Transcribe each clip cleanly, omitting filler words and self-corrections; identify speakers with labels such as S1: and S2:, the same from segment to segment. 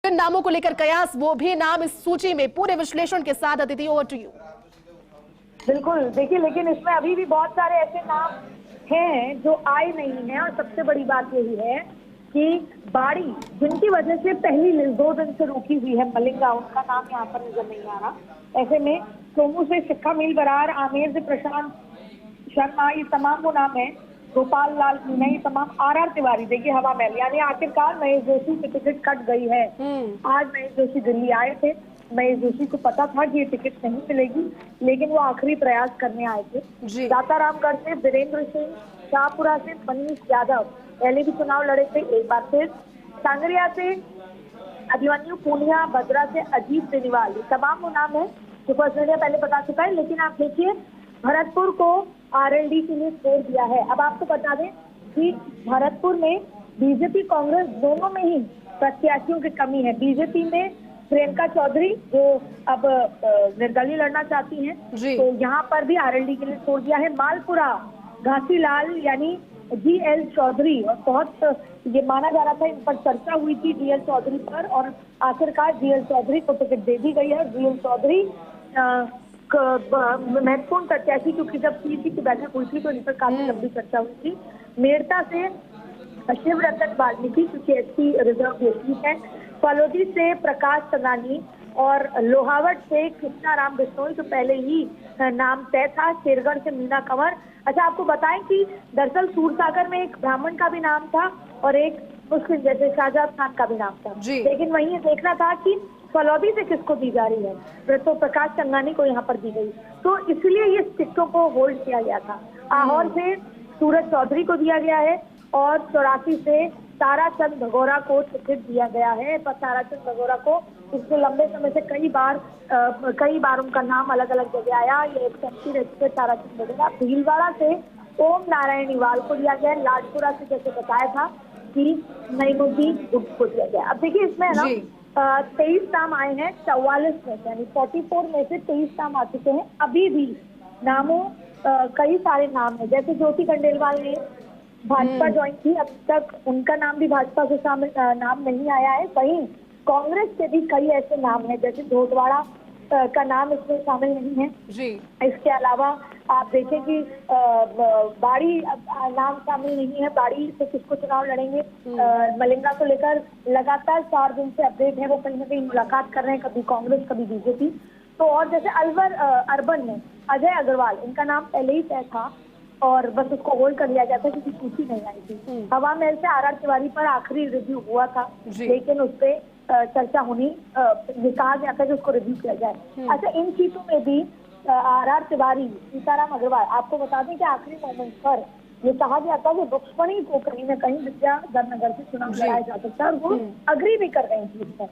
S1: किन नामों को लेकर कयास, वो भी नाम इस सूची में, पूरे विश्लेषण के साथ अदिति, ओवर टू यू।
S2: बिल्कुल, देखिए, लेकिन इसमें अभी भी बहुत सारे ऐसे नाम हैं जो आए नहीं हैं, और सबसे बड़ी बात यही है कि बाड़ी, जिनकी वजह से पहली लिस्ट 2 दिन से रुकी हुई है, मलिंगा, उनका नाम यहाँ पर नजर नहीं आ रहा। ऐसे में सोमू से शिखा मील बरार, आमेर से प्रशांत शर्मा, ये तमाम वो नाम है, गोपाल लाल मीणा, ये तमाम। आर तिवारी, देखिए हवा महल, यानी आखिरकार महेश जोशी की टिकट कट गई है। आज महेश जोशी दिल्ली आए थे, महेश जोशी को पता था कि ये टिकट नहीं मिलेगी, लेकिन वो आखिरी प्रयास करने आए थे। दातारामगढ़ से वीरेंद्र सिंह, शाहपुरा से मनीष यादव पहले भी चुनाव लड़े थे, एक बार फिर। सांगरिया से अभिमन्यु पूनिया, भद्रा से अजीत बेनीवाल, ये तमाम वो नाम है जो फर्स्ट मीडिया पहले बता चुका है। लेकिन आप देखिए, भरतपुर को आरएलडी के लिए छोड़ दिया है। अब आपको बता दें कि भरतपुर में बीजेपी कांग्रेस दोनों में ही प्रत्याशियों की कमी है। बीजेपी में प्रियंका चौधरी जो अब निर्दलीय लड़ना चाहती हैं, तो यहाँ पर भी आरएलडी के लिए छोड़ दिया है। मालपुरा घासीलाल यानी जीएल चौधरी, और बहुत ये माना जा रहा था, इन पर चर्चा हुई थी जीएल चौधरी पर, और आखिरकार जीएल चौधरी को टिकट दे दी गई है। जीएल चौधरी महत्वपूर्ण प्रत्याशी, क्योंकि जब सीसी की बैठक हुई थी तो इन पर काफी लंबी चर्चा हुई थी। मेड़ता से शिव रतन वाल्मीकि, क्योंकि एसपी रिजर्व की सीट है। फलोदी से प्रकाश सनानी, और लोहावट से कृष्णाराम बिश्नोई तो पहले ही नाम तय था। शेरगढ़ से मीना कंवर। अच्छा, आपको बताएं कि दरअसल सूरसागर में एक ब्राह्मण का भी नाम था और एक मुस्लिम जैसे शाहजहां खान का भी नाम था, लेकिन वहीं ये देखना था कि फलौदी से किसको दी जा रही है, तो प्रकाश चंगानी को यहाँ पर दी गई, तो इसलिए ये टिकटों को होल्ड किया गया था। आहोर से सूरज चौधरी को दिया गया है, और 84 से ताराचंद भगोरा को टिकट दिया गया है। पर ताराचंद भगोरा को इसको लंबे समय से कई बार उनका नाम अलग अलग जगह आया। ये एक सेंटी रजिस्टर ताराचंद भगोरा। भीलवाड़ा से ओम नारायण इवाल को दिया गया है। लाडपुरा से जैसे बताया था कि नईमुद्दीन गुट को दिया गया। अब देखिए, इसमें है ना 23 नाम आए हैं 44 में से, यानी 44 में से 23 नाम आ चुके हैं। अभी भी नामों कई सारे नाम है, जैसे ज्योति खंडेलवाल ने भाजपा ज्वाइन की, अब तक उनका नाम भी भाजपा से शामिल नाम नहीं आया है। वहीं कांग्रेस के भी कई ऐसे नाम हैं, जैसे धोतवाड़ा का नाम इसमें शामिल नहीं है जी। इसके अलावा आप देखें कि बाड़ी नाम शामिल नहीं है। बाड़ी से किसको चुनाव लड़ेंगे, मलिंगा को लेकर लगातार 4 दिन से अपडेट है, वो कहीं ना कहीं मुलाकात कर रहे हैं, कभी कांग्रेस कभी बीजेपी। तो और जैसे अलवर अर्बन में अजय अग्रवाल, इनका नाम पहले ही तय था और बस उसको होल्ड कर लिया गया था क्योंकि सूची नहीं आई थी। हवा महल से आर तिवारी पर आखिरी रिव्यू हुआ था, लेकिन उस पर चर्चा होनी, ये कहा गया था कि उसको रिव्यू किया जाए। अच्छा, इन सीटों में भी आर तिवारी, सीताराम अग्रवाल, आपको बता दें कि आखिरी मोमेंट पर ये कहा गया था कि रुक्मणी को कहीं न कहीं विद्याधर से चुनाव लड़ाया जा सकता है, और वो अग्री भी कर रहे थी इस पर।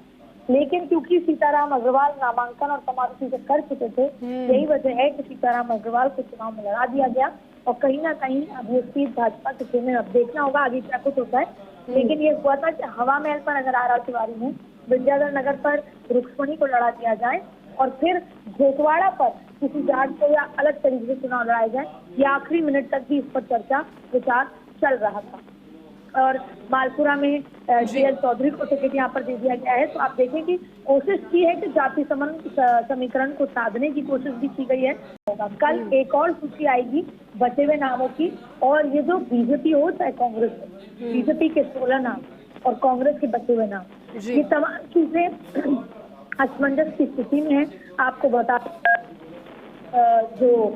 S2: लेकिन क्योंकि सीताराम अग्रवाल नामांकन और तमाम चीजें कर चुके थे, यही वजह है कि सीताराम अग्रवाल को चुनाव में लड़ा दिया गया। और कहीं ना कहीं अब ये सीट भाजपा के खेमे, अब देखना होगा आगे क्या कुछ होता है। लेकिन ये हुआ था कि हवा महल पर अगर आर तिवारी ने, विद्याधर नगर पर रुक्मणी को लड़ा दिया जाए, और फिर घोटवाड़ा पर किसी जाट को या अलग तरीके से चुनाव लड़ाया जाए, ये आखिरी मिनट तक भी इस पर चर्चा विचार चल रहा था। और मालपुरा में जीएल चौधरी को टिकट यहाँ पर दे दिया गया है। तो आप देखें कि कोशिश की है कि जाति समीकरण को साधने की कोशिश भी की गई है। कल एक और सूची आएगी बचे हुए नामों की, और ये जो बीजेपी हो चाहे कांग्रेस हो, बीजेपी के 16 नाम और कांग्रेस के बचे हुए नाम, ये तमाम चीजें असमंजस की स्थिति में है। आपको बता जो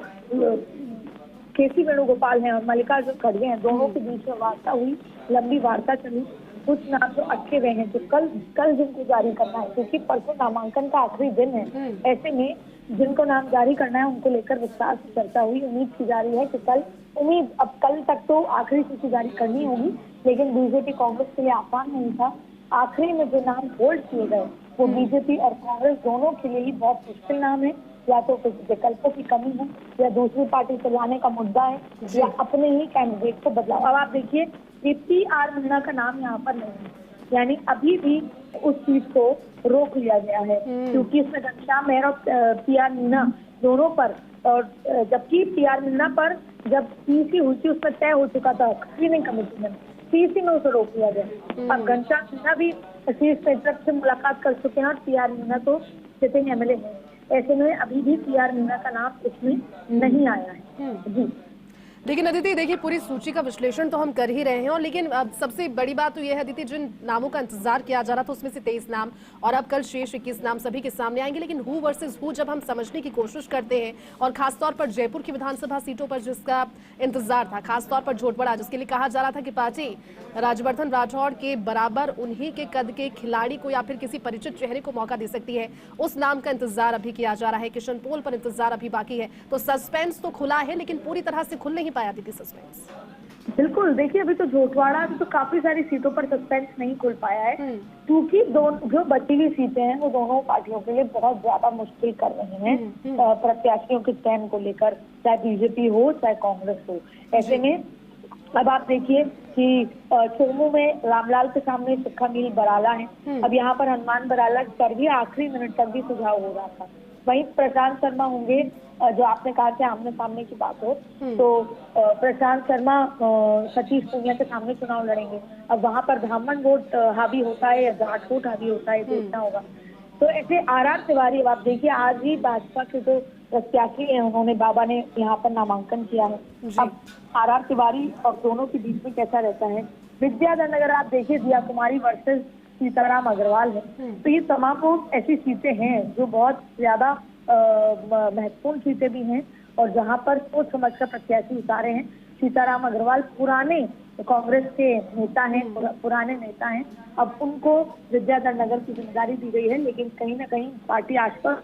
S2: केसी वेणुगोपाल हैं और मल्लिकार्जुन खड़गे हैं, दोनों के बीच में वार्ता हुई, लंबी वार्ता चली। कुछ नाम जो अटके हुए हैं, जो कल जिनको जारी करना है, क्योंकि परसों नामांकन का आखिरी दिन है, ऐसे में जिनको नाम जारी करना है उनको लेकर विस्तार से चर्चा हुई। उम्मीद की जा रही है कि अब कल तक तो आखिरी सूची जारी करनी होगी, लेकिन बीजेपी कांग्रेस के लिए आसान नहीं था। आखिरी में जो नाम होल्ड किए गए वो बीजेपी और कांग्रेस दोनों के लिए ही बहुत मुश्किल नाम है। या तो कुछ विकल्पों की कमी है, या दूसरी पार्टी से लाने का मुद्दा है, या अपने ही कैंडिडेट को बदलाव। अब आप देखिए, पीआर मीणा का नाम यहाँ पर नहीं है, यानी अभी भी उस चीज को रोक लिया गया है, क्योंकि इसमें घनश्याम मेहर और पीआर मीणा दोनों पर, और जबकि पीआर मीणा पर जब पीसी हुई थी उसमें तय हो चुका था स्क्रीनिंग कमेटी में, पीसी में उसे रोक लिया गया। अब घनश्याम मीणा भी शीर्ष नेतृत्व से मुलाकात कर चुके हैं और पीआर मीणा तो सिटिंग एमएलए है। ऐसे में अभी भी पीआर मीणा का नाम इसमें नहीं आया है। जी
S1: लेकिन अदिति देखिए, पूरी सूची का विश्लेषण तो हम कर ही रहे हैं, और लेकिन अब सबसे बड़ी बात तो यह है अदिति, जिन नामों का इंतजार किया जा रहा था उसमें से 23 नाम और अब कल शेष 21 नाम सभी के सामने आएंगे। लेकिन हु वर्सेस हु जब हम समझने की कोशिश करते हैं, और खासतौर पर जयपुर की विधानसभा सीटों पर जिसका इंतजार था, खासतौर पर झोटबड़ा जिसके लिए कहा जा रहा था कि पार्टी राज्यवर्धन राठौड़ के बराबर उन्हीं के कद के खिलाड़ी को या फिर किसी परिचित चेहरे को मौका दे सकती है, उस नाम का इंतजार अभी किया जा रहा है। किशन पोल पर इंतजार अभी बाकी है। तो सस्पेंस तो खुला है, लेकिन पूरी तरह से खुल नहीं पाया दीदी सस्पेंस।
S2: बिल्कुल, देखिए अभी तो झोटवाड़ा, अभी तो काफी सारी सीटों पर सस्पेंस नहीं खुल पाया है, क्योंकि जो बची हुई सीटें हैं वो दोनों पार्टियों के लिए बहुत ज्यादा मुश्किल कर रही हैं प्रत्याशियों के चयन को लेकर, चाहे बीजेपी हो चाहे कांग्रेस हो। ऐसे में अब आप देखिए कि चोमू में रामलाल के सामने सुक्खा मील बराला है। अब यहाँ पर हनुमान बराला पर भी आखिरी मिनट तक भी सुझाव हो रहा था। वहीं प्रशांत शर्मा होंगे, जो आपने कहा कि आमने सामने की बात हो, तो प्रशांत शर्मा सतीश पूनिया के सामने चुनाव लड़ेंगे। अब वहां पर ब्राह्मण वोट हावी होता है या जाट वोट हावी होता है, देखना होगा। तो ऐसे आर तिवारी, अब आप देखिए आज ही भाजपा के जो प्रत्याशी हैं उन्होंने, बाबा ने यहाँ पर नामांकन किया है। अब आर तिवारी और दोनों के बीच में कैसा रहता है। विद्याधर अगर आप देखिए, दिया कुमारी वर्सेस सीताराम अग्रवाल है, तो ये तमाम ऐसी सीटें हैं जो बहुत ज्यादा महत्वपूर्ण सीटें भी हैं, और जहां पर सोच समझ कर प्रत्याशी उतारे हैं। सीताराम अग्रवाल पुराने कांग्रेस के नेता हैं, पुराने नेता हैं। अब उनको विद्याधर नगर की जिम्मेदारी दी गई है, लेकिन कहीं ना कहीं पार्टी आसपास।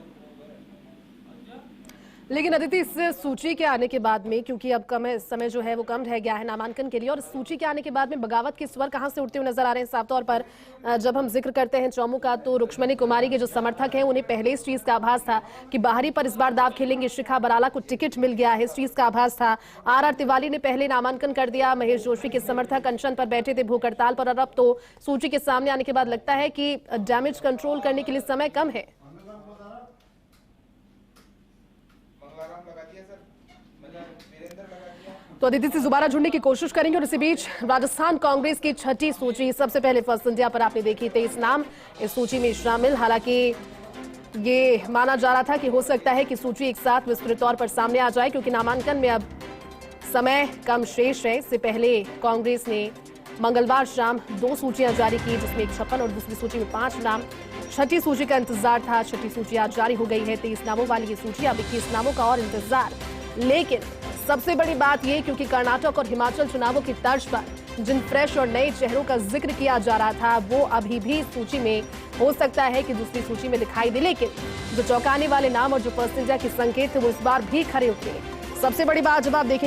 S1: लेकिन अदिति, इस सूची के आने के बाद में, क्योंकि अब समय जो है वो कम रह गया है नामांकन के लिए, और सूची के आने के बाद में बगावत के स्वर कहां से उठते हुए नजर आ रहे हैं। साफ तौर पर जब हम जिक्र करते हैं चौमू का, तो रुक्मणी कुमारी के जो समर्थक हैं उन्हें पहले इस चीज का आभास था कि बाहरी पर इस बार दाव खेलेंगे, शिखा बराला को टिकट मिल गया है, इस चीज का आभास था। आर तिवारी ने पहले नामांकन कर दिया। महेश जोशी के समर्थक अनशन पर बैठे थे, भूख हड़ताल पर, और अब तो सूची के सामने आने के बाद लगता है कि डैमेज कंट्रोल करने के लिए समय कम है। तो अदिति से दोबारा जुड़ने की कोशिश करेंगे, और इसी बीच राजस्थान कांग्रेस की छठी सूची, सबसे पहले फर्स्ट इंडिया पर आपने देखी 23 नाम इस सूची में शामिल। हालांकि ये माना जा रहा था कि हो सकता है कि सूची एक साथ विस्तृत तौर पर सामने आ जाए, क्योंकि नामांकन में अब समय कम शेष है। इससे पहले कांग्रेस ने मंगलवार शाम 2 सूचियां जारी की, जिसमें 56 और दूसरी सूची में 5 नाम। छठी सूची का इंतजार था, छठी सूची आज जारी हो गई है। 23 नामों वाली ये सूची, अब 21 नामों का और इंतजार। लेकिन सबसे बड़ी बात ये, क्योंकि कर्नाटक और हिमाचल चुनावों की तर्ज पर जिन फ्रेश और नए चेहरों का जिक्र किया जा रहा था, वो अभी भी सूची में हो सकता है कि दूसरी सूची में दिखाई दे। लेकिन जो चौंकाने वाले नाम और जो फर्स्ट इंडिया के संकेत थे वो इस बार भी खरे उतरे। सबसे बड़ी बात जब आप देखें